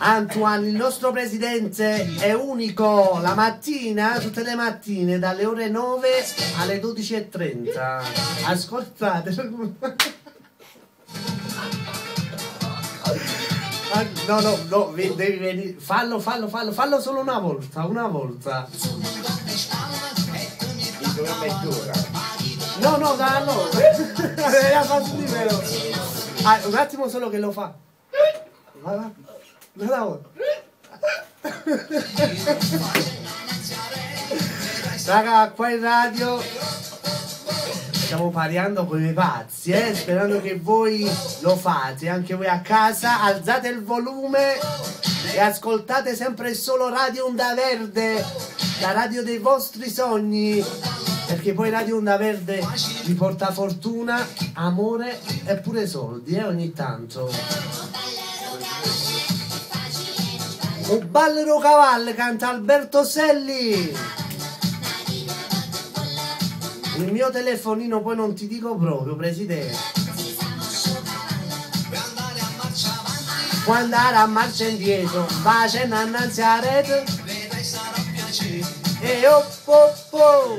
Antoine, il nostro presidente è unico la mattina, tutte le mattine dalle ore 9 alle 12:30. Ascoltate. No, devi venire. Fallo solo una volta. No, dallo. Un attimo solo che lo fa. Va. Raga, qua in radio stiamo parlando con i pazzi, sperando che voi lo fate, anche voi a casa, alzate il volume e ascoltate sempre solo Radio Onda Verde, la radio dei vostri sogni, perché poi Radio Onda Verde vi porta fortuna, amore e pure soldi, ogni tanto. Un ballero cavallo canta Alberto Selli. Il mio telefonino poi non ti dico proprio, presidente. Può andare a marcia indietro, facendo annanzi a rete. E oh, oh, oh.